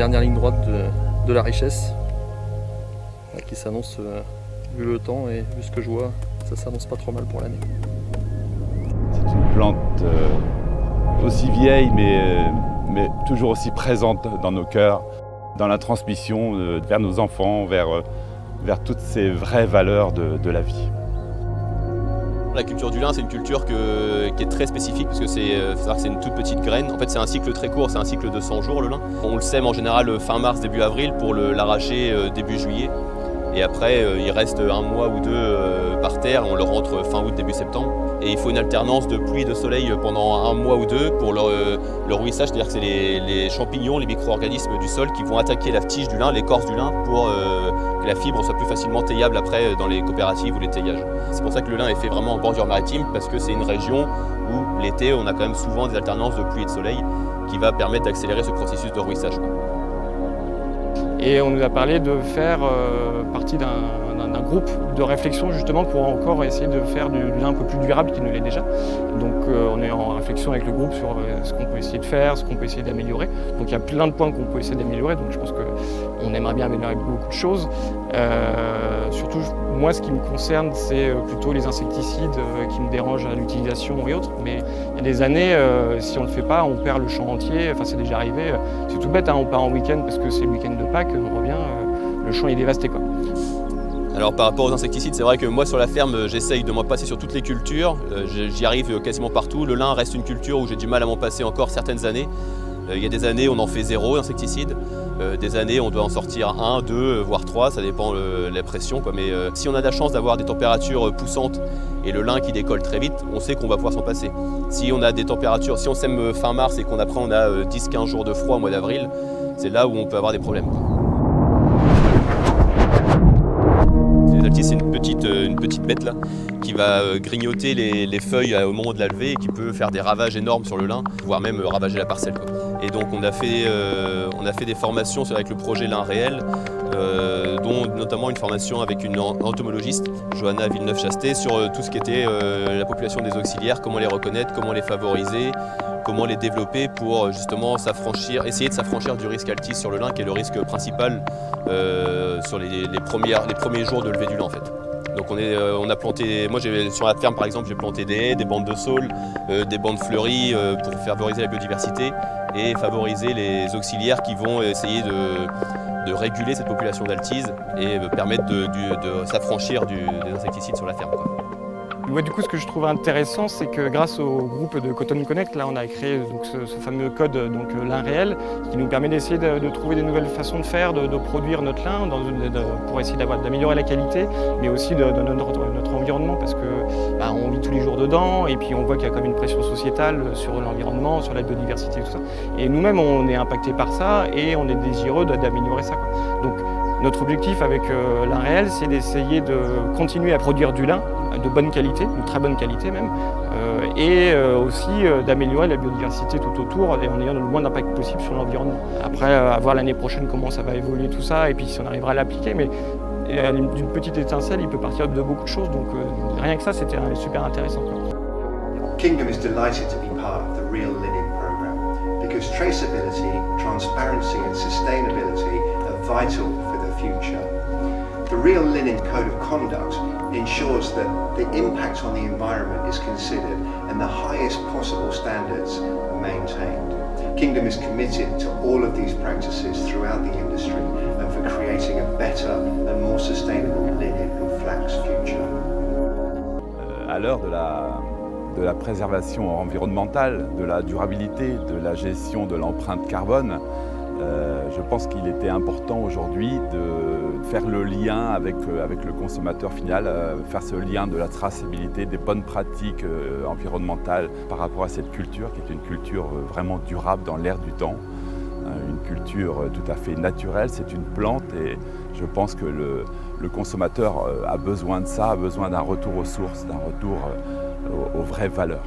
dernière ligne droite de la richesse qui s'annonce, vu le temps et vu ce que je vois, ça s'annonce pas trop mal pour l'année. C'est une plante aussi vieille mais toujours aussi présente dans nos cœurs, dans la transmission vers nos enfants, vers toutes ces vraies valeurs de la vie. La culture du lin, c'est une culture qui est très spécifique parce que c'est une toute petite graine. En fait, c'est un cycle très court, c'est un cycle de 100 jours le lin. On le sème en général fin mars, début avril pour l'arracher début juillet. Et après, il reste un mois ou deux par terre, on le rentre fin août, début septembre. Et il faut une alternance de pluie et de soleil pendant un mois ou deux pour le rouissage, c'est-à-dire que c'est les champignons, les micro-organismes du sol qui vont attaquer la tige du lin, l'écorce du lin, pour que la fibre soit plus facilement taillable après dans les coopératives ou les taillages. C'est pour ça que le lin est fait vraiment en bordure maritime, parce que c'est une région où l'été, on a quand même souvent des alternances de pluie et de soleil qui va permettre d'accélérer ce processus de rouissage. Et on nous a parlé de faire partie d'un groupe de réflexion justement pour encore essayer de faire du lin un peu plus durable qu'il ne l'est déjà. Donc on est en réflexion avec le groupe sur ce qu'on peut essayer de faire, ce qu'on peut essayer d'améliorer. Donc il y a plein de points qu'on peut essayer d'améliorer, donc je pense qu'on aimerait bien améliorer beaucoup de choses. Surtout moi ce qui me concerne c'est plutôt les insecticides qui me dérangent à l'utilisation et autres. Mais il y a des années, si on ne le fait pas, on perd le champ entier. Enfin c'est déjà arrivé, c'est tout bête, hein, on part en week-end parce que c'est le week-end de Pâques, on revient, le champ est dévasté quoi. Alors par rapport aux insecticides, c'est vrai que moi sur la ferme, j'essaye de m'en passer sur toutes les cultures. J'y arrive quasiment partout. Le lin reste une culture où j'ai du mal à m'en passer encore certaines années. Il y a des années, on en fait 0 d'insecticides. Des années, on doit en sortir 1, 2, voire 3, ça dépend de la pression. Mais si on a la chance d'avoir des températures poussantes et le lin qui décolle très vite, on sait qu'on va pouvoir s'en passer. Si on a des températures, si on sème fin mars et qu'après on a 10-15 jours de froid au mois d'avril, c'est là où on peut avoir des problèmes. C'est une petite bête là, qui va grignoter les feuilles au moment de la levée et qui peut faire des ravages énormes sur le lin, voire même ravager la parcelle, quoi. Et donc on a fait des formations avec le projet Lin Réel, dont notamment une formation avec une entomologiste, Johanna Villeneuve-Chasté, sur tout ce qui était la population des auxiliaires, comment les reconnaître, comment les favoriser, comment les développer pour justement essayer de s'affranchir du risque altis sur le lin, qui est le risque principal sur les premiers jours de levée du lin en fait. Donc on a planté, moi sur la ferme par exemple, j'ai planté des haies, des bandes de saules, des bandes fleuries pour favoriser la biodiversité et favoriser les auxiliaires qui vont essayer de réguler cette population d'altise et permettre de s'affranchir des insecticides sur la ferme, quoi. Ouais, du coup, ce que je trouve intéressant, c'est que grâce au groupe de Cotton Connect, là, on a créé donc, ce fameux code donc, Lin Réel, qui nous permet d'essayer de trouver des nouvelles façons de faire, de produire notre lin, pour essayer d'améliorer la qualité, mais aussi de notre environnement, parce que bah, on vit tous les jours dedans, et puis on voit qu'il y a quand même une pression sociétale sur l'environnement, sur la biodiversité et tout ça. Et nous-mêmes, on est impactés par ça, et on est désireux d'améliorer ça, quoi. Donc, notre objectif avec Lin Réel, c'est d'essayer de continuer à produire du lin de bonne qualité, de très bonne qualité même, et aussi d'améliorer la biodiversité tout autour et en ayant le moins d'impact possible sur l'environnement. Après, à voir l'année prochaine comment ça va évoluer tout ça, et puis si on arrivera à l'appliquer, mais d'une petite étincelle, il peut partir de beaucoup de choses, donc rien que ça, c'était super intéressant. Kingdom is delighted to be part of the Real Linen Programme, because traceability, transparency and sustainability are vital for the future. The Real Linen Code of Conduct ensures that the impact on the environment is considered and the highest possible standards are maintained. Kingdom is committed to all of these practices throughout the industry and for creating a better and more sustainable linen and flax future. À l'heure de la préservation environnementale, de la durabilité, de la gestion de l'empreinte carbone, je pense qu'il était important aujourd'hui de faire le lien avec le consommateur final, faire ce lien de la traçabilité, des bonnes pratiques environnementales par rapport à cette culture qui est une culture vraiment durable dans l'air du temps, une culture tout à fait naturelle, c'est une plante et je pense que le consommateur a besoin de ça, a besoin d'un retour aux sources, d'un retour aux vraies valeurs.